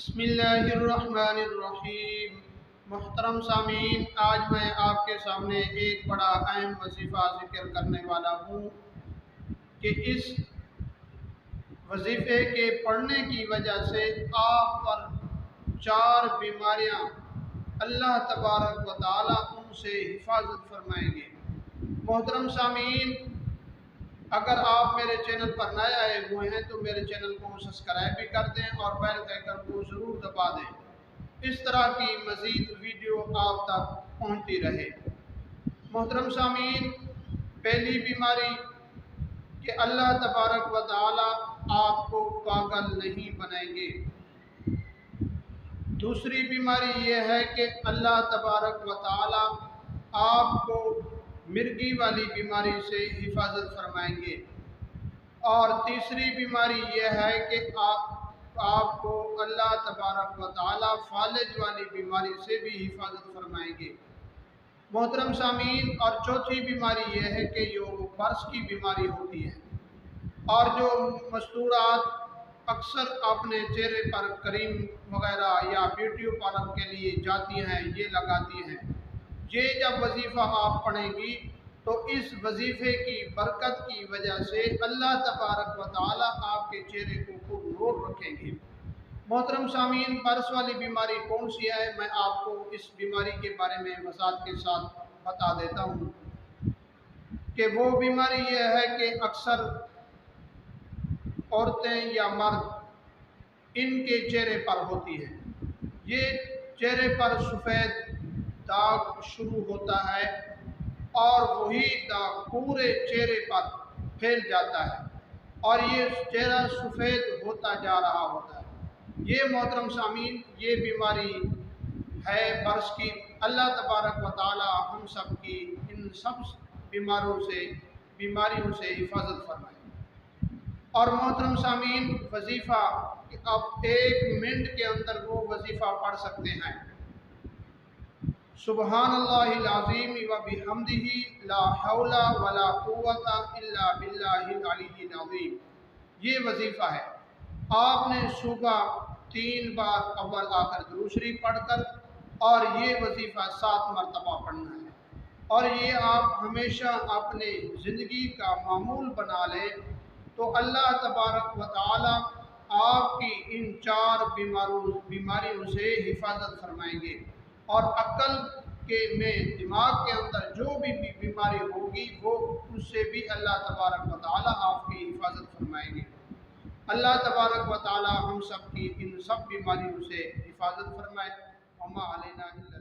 بسم اللہ الرحمن الرحیم۔ محترم سامعین، آج میں آپ کے سامنے ایک بڑا اہم وظیفہ ذکر کرنے والا ہوں کہ اس وظیفے کے پڑھنے کی وجہ سے آپ پر 4 بیماریاں اللہ تبارک و تعالی ان سے حفاظت فرمائیں گے۔ محترم سامعین، اگر آپ میرے چینل پر نئے آئے ہوئے ہیں تو میرے چینل کو سبسکرائب بھی کر دیں اور بیل آئیکن کو ضرور دبا دیں، اس طرح کی مزید ویڈیو آپ تک پہنچتی رہے۔ محترم سامعین، پہلی بیماری کہ اللہ تبارک و تعالی آپ کو پاگل نہیں بنائیں گے۔ دوسری بیماری یہ ہے کہ اللہ تبارک و تعالی آپ کو مرگی والی بیماری سے حفاظت فرمائیں گے۔ اور تیسری بیماری یہ ہے کہ آپ کو اللہ تبارک و تعالی فالج والی بیماری سے بھی حفاظت فرمائیں گے۔ محترم سامعین، اور چوتھی بیماری یہ ہے کہ جو برس کی بیماری ہوتی ہے اور جو مستورات اکثر اپنے چہرے پر کریم وغیرہ یا بیوٹی پارلر کے لیے جاتی ہیں، یہ لگاتی ہیں، یہ جب وظیفہ آپ پڑھیں گی تو اس وظیفے کی برکت کی وجہ سے اللہ تبارک و تعالی آپ کے چہرے کو خوب نور رکھیں گے۔ محترم سامعین، برس والی بیماری کون سی ہے، میں آپ کو اس بیماری کے بارے میں وضاحت کے ساتھ بتا دیتا ہوں کہ وہ بیماری یہ ہے کہ اکثر عورتیں یا مرد ان کے چہرے پر ہوتی ہے۔ یہ چہرے پر سفید داغ شروع ہوتا ہے اور وہی داغ پورے چہرے پر پھیل جاتا ہے اور یہ چہرہ سفید ہوتا جا رہا ہوتا ہے۔ یہ محترم سامعین، یہ بیماری ہے برس کی۔ اللہ تبارک و تعالی ہم سب کی ان سب بیماریوں سے حفاظت فرمائے۔ اور محترم سامعین، وظیفہ آپ 1 منٹ کے اندر وہ وظیفہ پڑھ سکتے ہیں۔ سبحان اللہ العظیم و بحمدہ لا حول ولا قوت الا باللہ العلی العظیم، یہ وظیفہ ہے۔ آپ نے صبح 3 بار اول آخر درود شریف پڑھ کر اور یہ وظیفہ 7 مرتبہ پڑھنا ہے، اور یہ آپ ہمیشہ اپنے زندگی کا معمول بنا لیں تو اللہ تبارک و تعالی آپ کی ان 4 بیماریوں سے حفاظت فرمائیں گے۔ اور عقل میں دماغ کے اندر جو بھی بیماری ہوگی وہ اس سے بھی اللہ تبارک و تعالی آپ کی حفاظت فرمائیں گے۔ اللہ تبارک و تعالی ہم سب کی ان سب بیماریوں سے حفاظت فرمائے۔ وما علینا الا